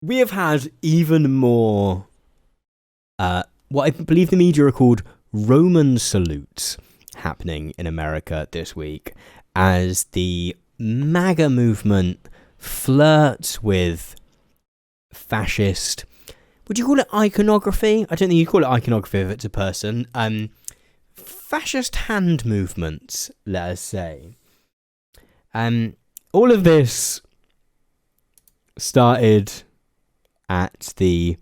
We have had even more, what I believe the media are called Roman salutes happening in America this week as the MAGA movement flirts with fascist. Would you call it iconography? I don't think you call it iconography if it's a person. Fascist hand movements, let us say. All of this started at the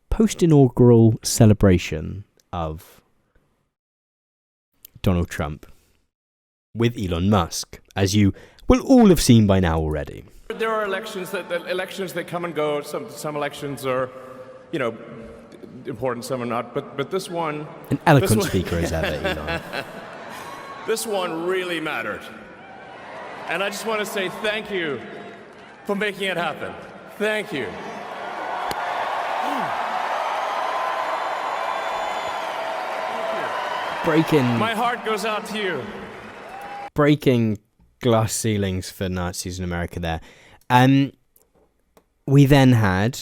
post-inaugural celebration of Donald Trump with Elon Musk, as you will all have seen by now already. There are elections that come and go. Some elections are, important. Some are not. But this one, an eloquent speaker as ever, Elon. This one really mattered, and I just want to say thank you for making it happen. Thank you. My heart goes out to you. Breaking glass ceilings for Nazis in America there. We then had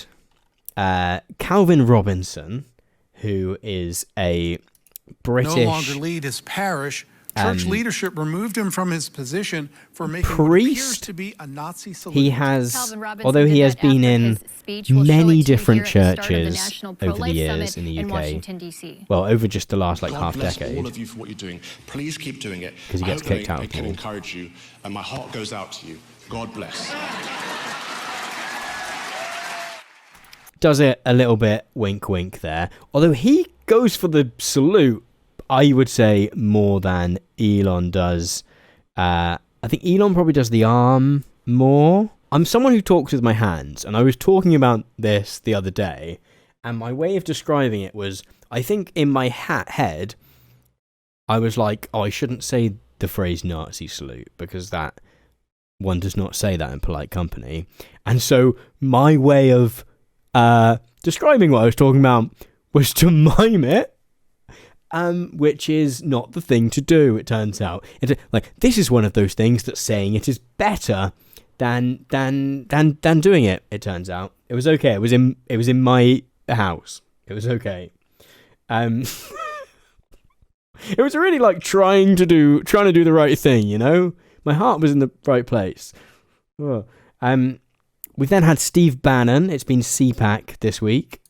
Calvin Robinson, who is a British... No longer lead his parish. Church leadership removed him from his position for making what appears to be a Nazi salute. He has, although he has been in many different churches over the years in the UK, well, over just the last half decade. All of you for what you're doing. Please keep doing it. Because he gets kicked out. I can encourage you, and my heart goes out to you. God bless. Does it a little bit wink wink there. Although he goes for the salute, I would say, more than Elon does. I think Elon probably does the arm more. I'm someone who talks with my hands, and I was talking about this the other day, and my way of describing it was, I think in my head, I was like, I shouldn't say the phrase Nazi salute, because that one does not say that in polite company. And so my way of describing what I was talking about was to mime it, which is not the thing to do, it turns out. This is one of those things that saying it is better than doing it, it turns out. It was okay. It was in my house. It was okay. It was really trying to do the right thing, My heart was in the right place. Oh. We've then had Steve Bannon. It's been CPAC this week.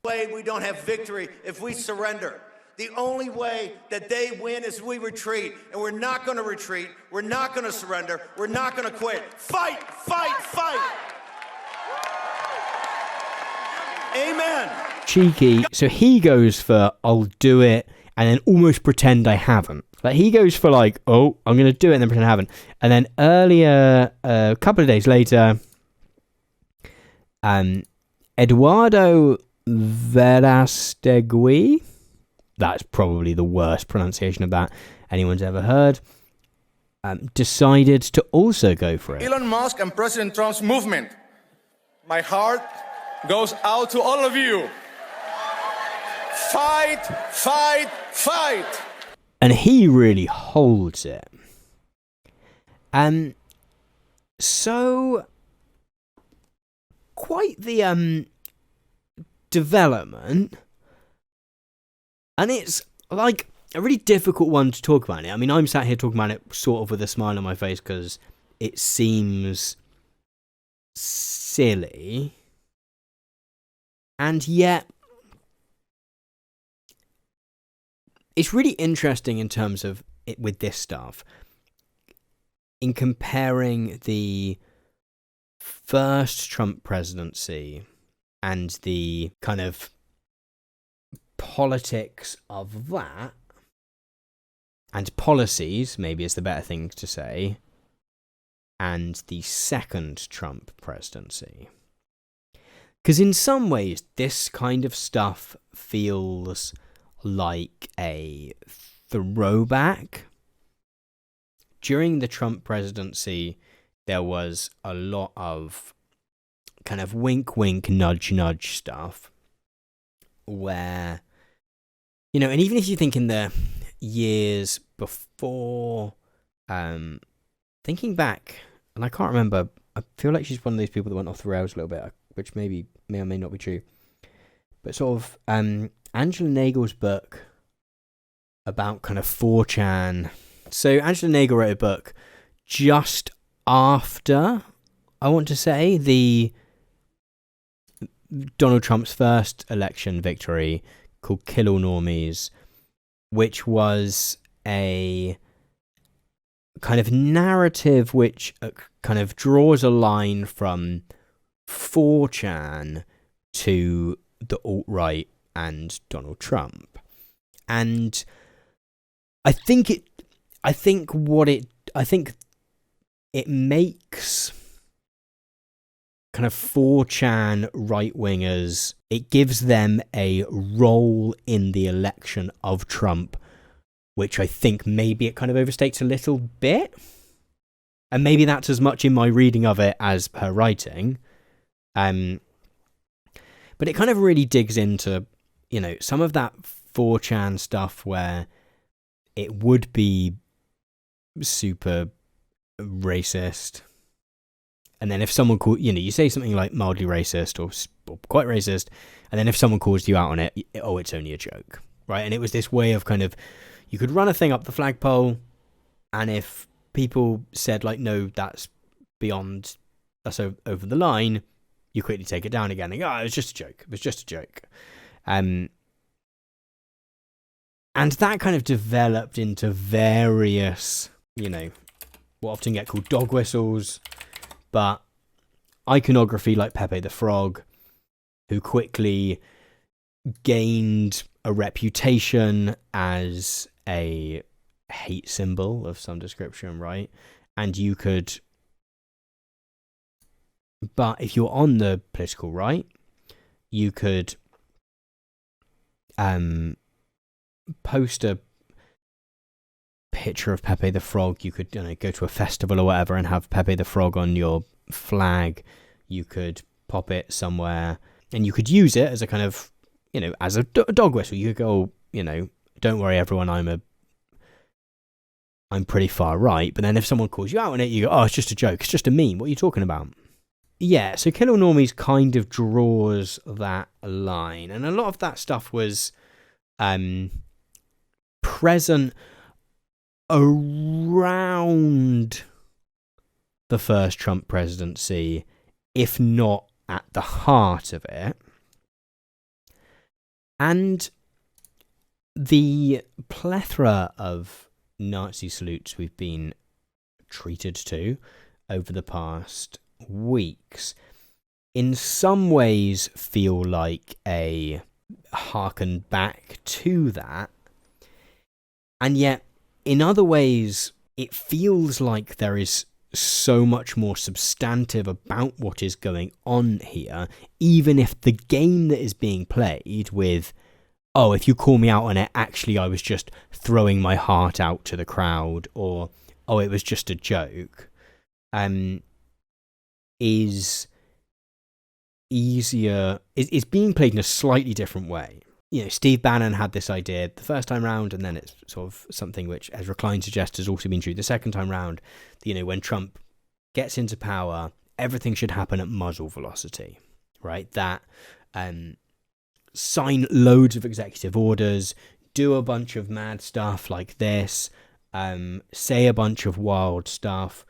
We don't have victory if we surrender. The only way that they win is we retreat, and we're not going to retreat. We're not going to surrender. We're not going to quit. Fight, fight, fight. Amen. Cheeky. So he goes for, I'll do it, and then almost pretend I haven't. He goes for oh, I'm going to do it and then pretend I haven't. And then earlier, a couple of days later, Eduardo Verastegui, that's probably the worst pronunciation of that anyone's ever heard, decided to also go for it. Elon Musk and President Trump's movement. My heart goes out to all of you. Fight, fight, fight. And he really holds it. So quite the development. And it's a really difficult one to talk about it. I mean, I'm sat here talking about it sort of with a smile on my face because it seems silly. And yet, it's really interesting in terms of it with this stuff. In comparing the first Trump presidency and the kind of politics of that, and policies, maybe is the better thing to say, and the second Trump presidency. Because in some ways, this kind of stuff feels like a throwback. During the Trump presidency, there was a lot of kind of wink, wink, nudge, nudge stuff where, and even if you think in the years before, thinking back, and I can't remember, I feel like she's one of those people that went off the rails a little bit. I which may or may not be true. But sort of Angela Nagel's book about kind of 4chan. So Angela Nagel wrote a book just after, I want to say, the Donald Trump's first election victory, called Kill All Normies, which was a kind of narrative which kind of draws a line from 4chan to the alt-right and Donald Trump. And I think it makes kind of 4chan right-wingers, it gives them a role in the election of Trump, which I think maybe it kind of overstates a little bit. And maybe that's as much in my reading of it as her writing. But it kind of really digs into, you know, some of that 4chan stuff where it would be super racist. And then if someone you say something like mildly racist or quite racist, and then if someone calls you out on it, it's only a joke, right? And it was this way of kind of, you could run a thing up the flagpole, and if people said like, no, that's beyond, that's over the line, you quickly take it down again and go, oh, it was just a joke. It was just a joke. And that kind of developed into various, you know, what often get called dog whistles, but iconography like Pepe the Frog, who quickly gained a reputation as a hate symbol of some description, right? And you could, but if you're on the political right, you could post a picture of Pepe the Frog. You could, go to a festival or whatever and have Pepe the Frog on your flag. You could pop it somewhere, and you could use it as a kind of, as a dog whistle. You could go, don't worry everyone, I'm pretty far right. But then if someone calls you out on it, you go, oh, it's just a joke, it's just a meme, what are you talking about? Yeah, so Kill All Normies kind of draws that line, and a lot of that stuff was present around the first Trump presidency, if not at the heart of it. And the plethora of Nazi salutes we've been treated to over the past weeks in some ways feel like a harken back to that, and yet in other ways it feels like there is so much more substantive about what is going on here, even if the game that is being played with, oh, if you call me out on it, actually I was just throwing my heart out to the crowd, or oh, it was just a joke, is easier, is being played in a slightly different way. Steve Bannon had this idea the first time round, and then it's sort of something which, as Recline suggests, has also been true the second time round. When Trump gets into power, everything should happen at muzzle velocity, right? That sign loads of executive orders, do a bunch of mad stuff like this, say a bunch of wild stuff,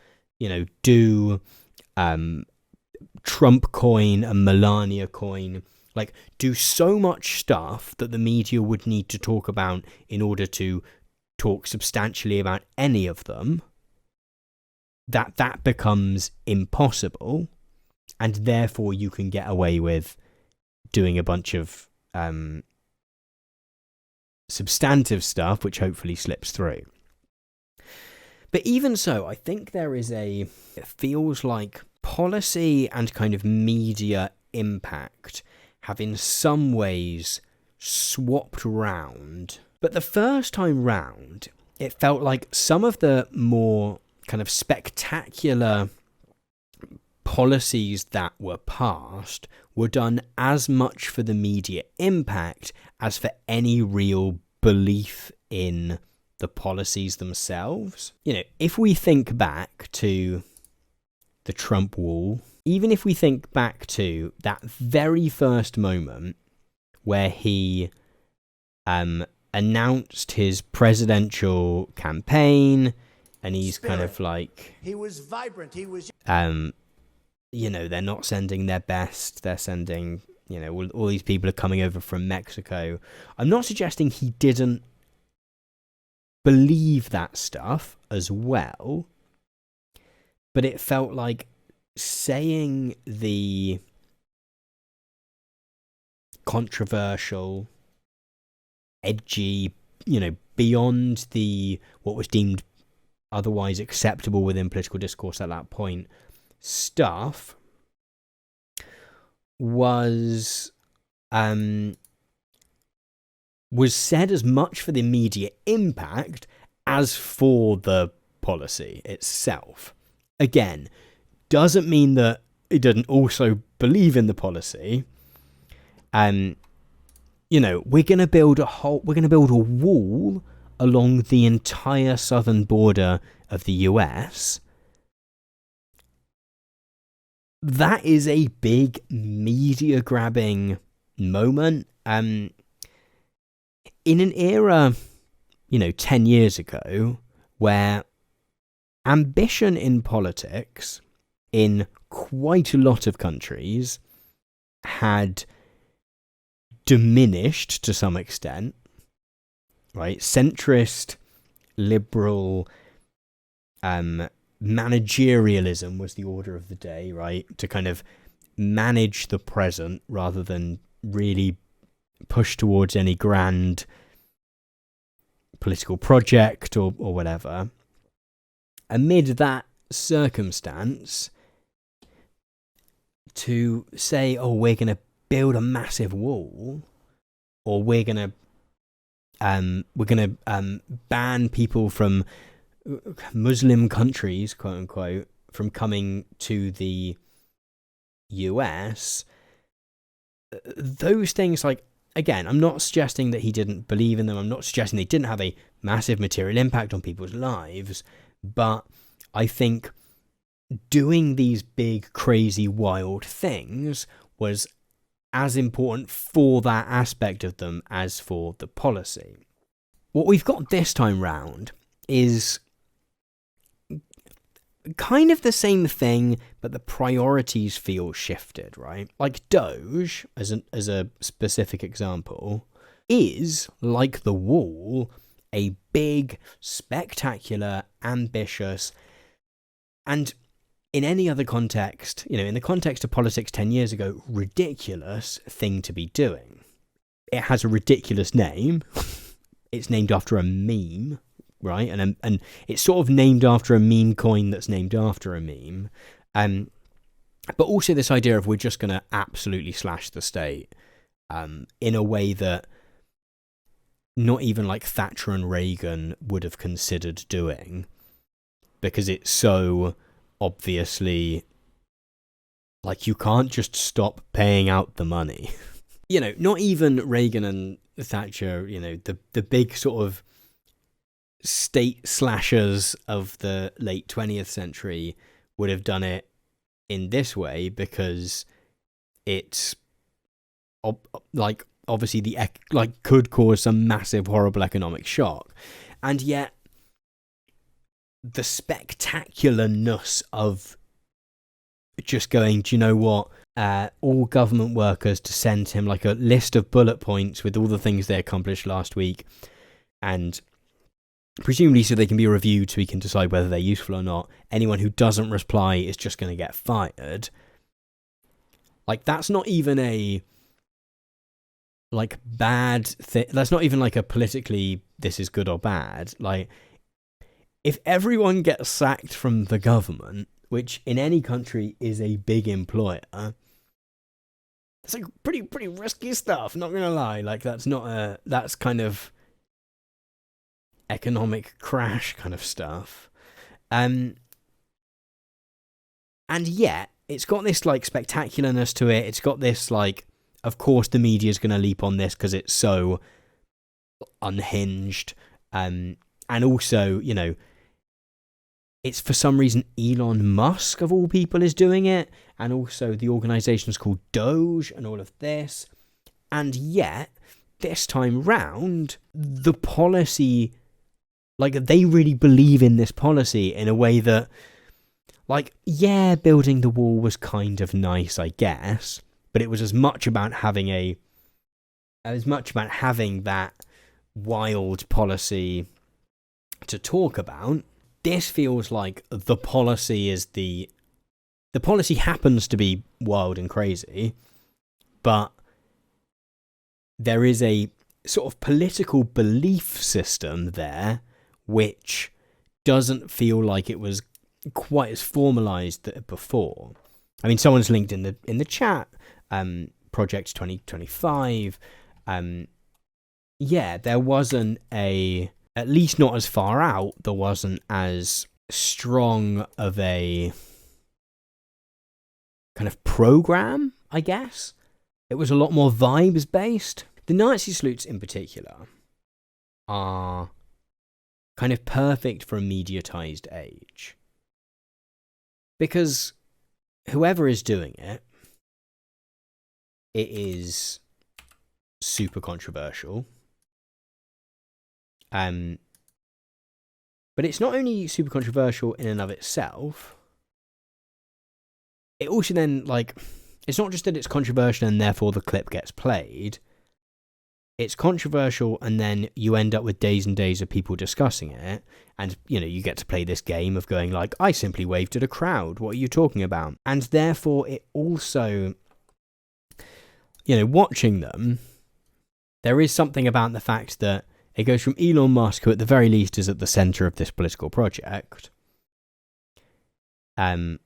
do Trump coin and Melania coin, like do so much stuff that the media would need to talk about in order to talk substantially about any of them, that becomes impossible, and therefore you can get away with doing a bunch of substantive stuff which hopefully slips through. But even so, I think it feels like policy and kind of media impact have in some ways swapped round. But the first time round, it felt like some of the more kind of spectacular policies that were passed were done as much for the media impact as for any real belief in the policies themselves. If we think back to the Trump wall, even if we think back to that very first moment where he announced his presidential campaign, and he's kind of like, he was vibrant. He was, you know, they're not sending their best. They're sending, you know, all these people are coming over from Mexico. I'm not suggesting he didn't believe that stuff as well, but it felt like saying the controversial, edgy, you know, beyond the what was deemed otherwise acceptable within political discourse at that point stuff was said as much for the immediate impact as for the policy itself. Again, doesn't mean that he didn't also believe in the policy. You know, we're going to build a wall along the entire southern border of the US. That is a big media grabbing moment. In an era, you know, 10 years ago, where ambition in politics in quite a lot of countries had diminished to some extent, right? Centrist, liberal, managerialism was the order of the day, right? To kind of manage the present rather than really push towards any grand political project or whatever. Amid that circumstance, to say, oh, we're going to build a massive wall, or we're going to ban people from Muslim countries, quote unquote, from coming to the US, those things, like, again, I'm not suggesting that he didn't believe in them. I'm not suggesting they didn't have a massive material impact on people's lives, but I think doing these big, crazy, wild things was as important for that aspect of them as for the policy. What we've got this time round is kind of the same thing, but the priorities feel shifted, right? Like DOGE, as a specific example, is, like the wall, a big, spectacular, ambitious, and in any other context, you know, in the context of politics 10 years ago, ridiculous thing to be doing. It has a ridiculous name. It's named after a meme, right? And it's sort of named after a meme coin that's named after a meme. But also this idea of we're just going to absolutely slash the state in a way that not even like Thatcher and Reagan would have considered doing, because it's so obviously like you can't just stop paying out the money. You know, not even Reagan and Thatcher, you know, the big sort of state slashers of the late 20th century would have done it in this way, because it's like obviously could cause some massive horrible economic shock. And yet the spectacularness of just going, do you know what, all government workers to send him like a list of bullet points with all the things they accomplished last week, and presumably so they can be reviewed so we can decide whether they're useful or not. Anyone who doesn't reply is just going to get fired. Like, that's not even a like bad thing. That's not even like a politically this is good or bad. Like, if everyone gets sacked from the government, which in any country is a big employer, it's like pretty risky stuff, not gonna lie. Like, that's kind of economic crash kind of stuff. And yet it's got this like spectacularness to it. It's got this like, of course the media's gonna leap on this because it's so unhinged. And also, you know, it's for some reason Elon Musk, of all people, is doing it. And also the organisation's called DOGE and all of this. And yet, this time round, the policy, like, they really believe in this policy in a way that, like, yeah, building the wall was kind of nice, I guess, but it was as much about having that wild policy to talk about. This feels like the policy happens to be wild and crazy, but there is a sort of political belief system there which doesn't feel like it was quite as formalized before. I mean, someone's linked in the chat, Project 2025. Yeah, there wasn't at least not as far out, there wasn't as strong of a kind of program, I guess. It was a lot more vibes based. The Nazi salutes in particular are kind of perfect for a mediatized age. Because whoever is doing it, it is super controversial. But it's not only super controversial in and of itself, it also then, like, it's not just that it's controversial and therefore the clip gets played. It's controversial and then you end up with days and days of people discussing it. And, you know, you get to play this game of going like, I simply waved at a crowd. What are you talking about? And therefore it also, you know, watching them, there is something about the fact that it goes from Elon Musk, who at the very least is at the center of this political project. And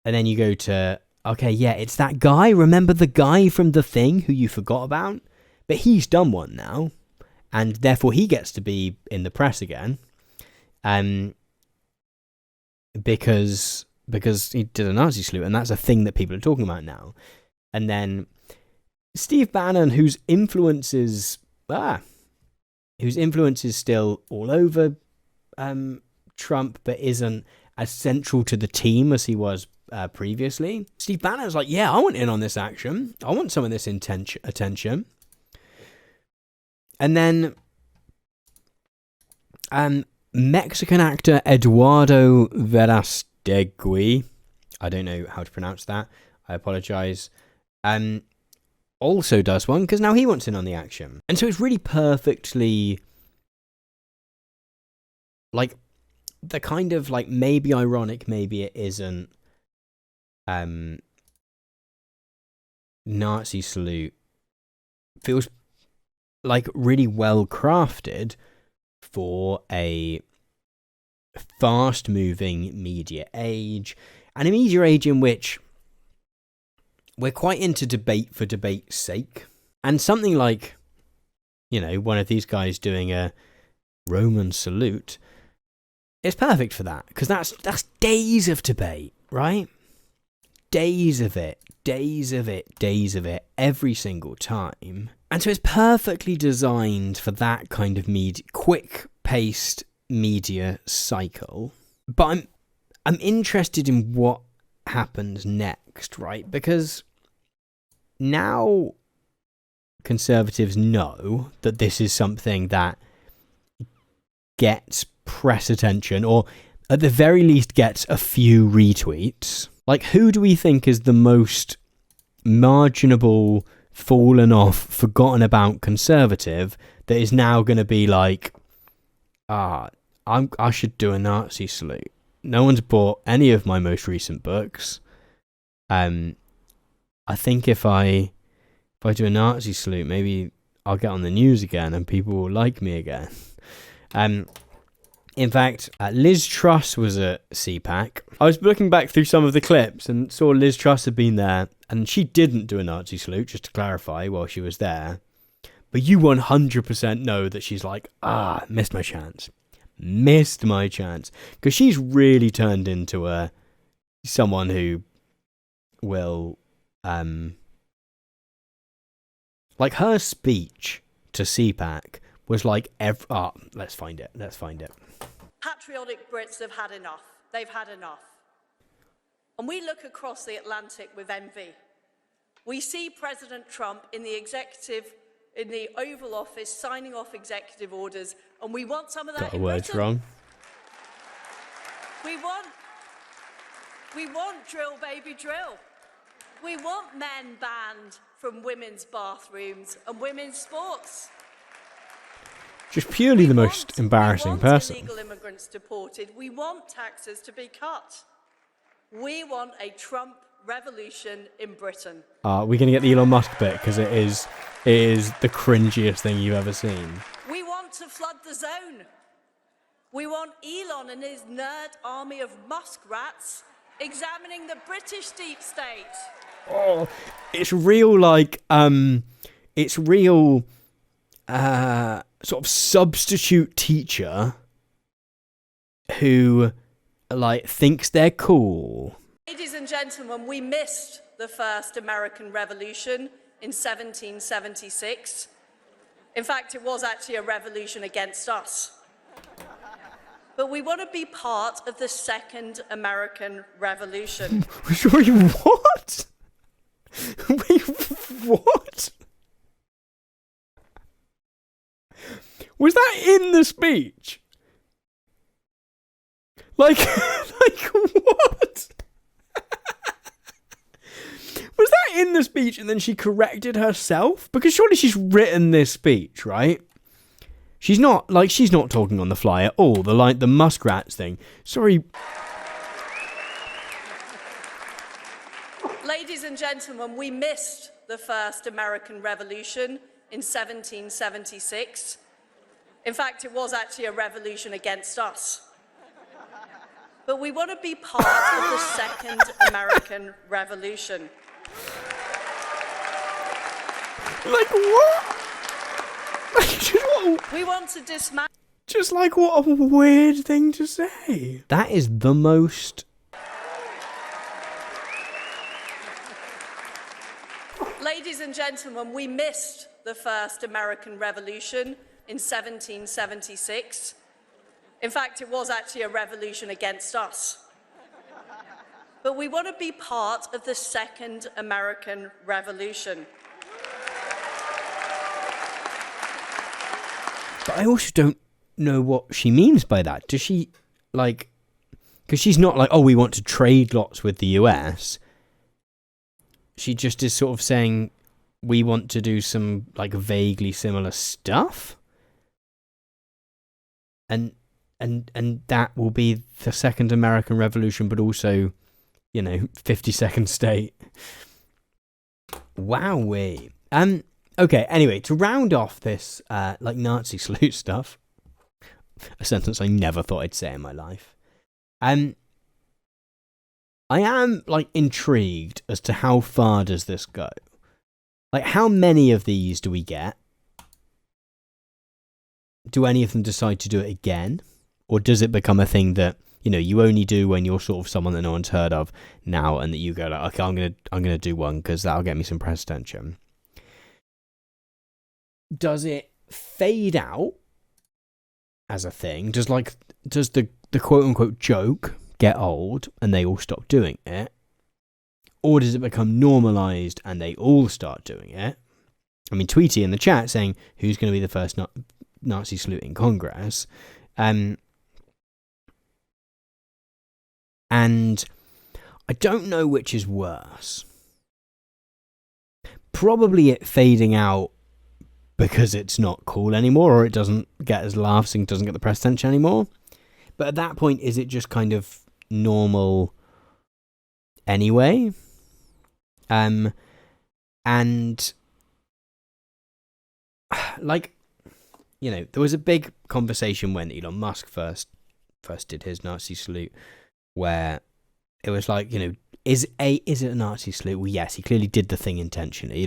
then you go to, okay, yeah, it's that guy. Remember the guy from The Thing who you forgot about? But he's done one now, and therefore he gets to be in the press again, because he did a Nazi salute, and that's a thing that people are talking about now. And then Steve Bannon, whose influence is still all over Trump, but isn't as central to the team as he was previously. Steve Bannon's like, yeah, I want in on this action. I want some of this attention. And then Mexican actor Eduardo Verástegui, I don't know how to pronounce that, I apologize, also does one because now he wants in on the action. And so it's really perfectly, like, the kind of, like, maybe ironic, maybe it isn't, Nazi salute feels like really well crafted for a fast moving media age, and a media age in which we're quite into debate for debate's sake. And something like, you know, one of these guys doing a Roman salute is perfect for that, because that's days of debate, right? Days of it, every single time. And so it's perfectly designed for that kind of quick-paced media cycle. But I'm interested in what happens next, right? Because now conservatives know that this is something that gets press attention, or at the very least gets a few retweets. Like, who do we think is the most marginable, fallen off, forgotten about conservative that is now going to be like, I should do a Nazi salute? No one's bought any of my most recent books. I think if I do a Nazi salute, maybe I'll get on the news again and people will like me again. In fact, Liz Truss was at CPAC. I was looking back through some of the clips and saw Liz Truss had been there, and she didn't do a Nazi salute, just to clarify, while she was there. But you 100% know that she's like, missed my chance. Because she's really turned into someone who will, like, her speech to CPAC was like, let's find it. Patriotic Brits have had enough. they've had enough. And we look across the Atlantic with envy. We see President Trump in the Oval Office signing off executive orders, and we want some of that in words Britain. wrong. We want drill, baby, drill. We want men banned from women's bathrooms and women's sports. Just purely the most embarrassing person. We want illegal immigrants deported. We want taxes to be cut. We want a Trump revolution in Britain. We're going to get the Elon Musk bit because it is the cringiest thing you've ever seen. We want to flood the zone. We want Elon and his nerd army of muskrats examining the British deep state. Oh, it's real, like, it's real, sort of substitute teacher who, like, thinks they're cool. Ladies and gentlemen, we missed the first American Revolution in 1776. In fact, it was actually a revolution against us. But we want to be part of the second American Revolution. Sorry, what? Wait, what? Was that in the speech? Like what? Was that in the speech and then she corrected herself? Because surely she's written this speech, right? She's not talking on the fly at all. The muskrats thing. Sorry. Ladies and gentlemen, we missed the first American Revolution in 1776. In fact, it was actually a revolution against us. But we want to be part of the second American Revolution. Like what? We want to dismantle. Just like what a weird thing to say. That is the most. Ladies and gentlemen, we missed the first American Revolution in 1776. In fact, it was actually a revolution against us. But we want to be part of the second American Revolution. But I also don't know what she means by that. Does she, like... Because she's not like, oh, we want to trade lots with the US. She just is sort of saying, we want to do some, like, vaguely similar stuff. And that will be the second American Revolution, but also, 52nd state. Wowee. Okay, anyway, to round off this, Nazi salute stuff, a sentence I never thought I'd say in my life, I am, intrigued as to how far does this go? Like, how many of these do we get? Do any of them decide to do it again? Or does it become a thing that, you only do when you're sort of someone that no one's heard of now, and that you go like, okay, I'm gonna do one because that'll get me some press attention? Does it fade out as a thing? Does the quote unquote joke get old and they all stop doing it? Or does it become normalized and they all start doing it? I mean, Tweety in the chat saying who's going to be the first Nazi salute in Congress. And I don't know which is worse. Probably it fading out because it's not cool anymore, or it doesn't get as laughs and doesn't get the press attention anymore. But at that point, is it just kind of normal anyway? And there was a big conversation when Elon Musk first did his Nazi salute, where it was like, is it a Nazi salute? Well, yes, he clearly did the thing intentionally.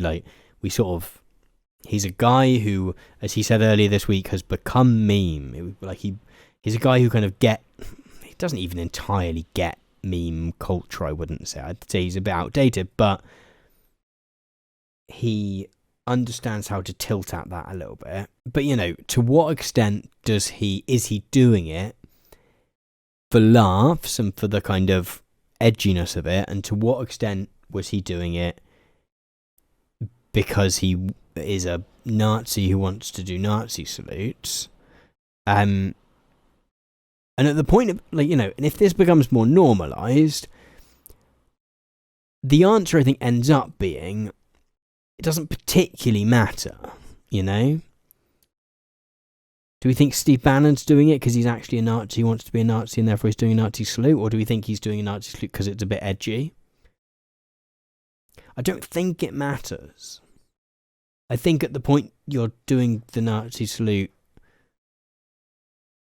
He's a guy who, as he said earlier this week, has become meme. He's a guy who kind of he doesn't even entirely get meme culture, I wouldn't say. I'd say he's a bit outdated, but he understands how to tilt at that a little bit. But, to what extent is he doing it for laughs and for the kind of edginess of it, and to what extent was he doing it because he is a Nazi who wants to do Nazi salutes? And at the point of, like, you know, and if this becomes more normalized, the answer, I think, ends up being, it doesn't particularly matter, you know? Do we think Steve Bannon's doing it because he's actually a Nazi, he wants to be a Nazi, and therefore he's doing a Nazi salute? Or do we think he's doing a Nazi salute because it's a bit edgy? I don't think it matters. I think at the point you're doing the Nazi salute,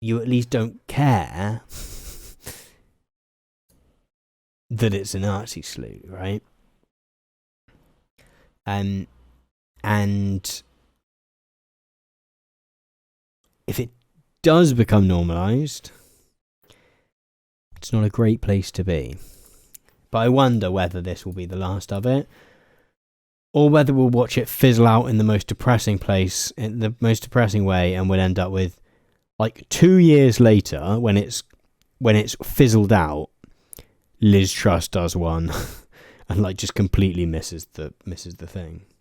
you at least don't care that it's a Nazi salute, right? And if it does become normalised, it's not a great place to be. But I wonder whether this will be the last of it, or whether we'll watch it fizzle out in the most depressing place, in the most depressing way, and we'll end up with, like, 2 years later, when it's fizzled out, Liz Truss does one and, like, just completely misses the thing.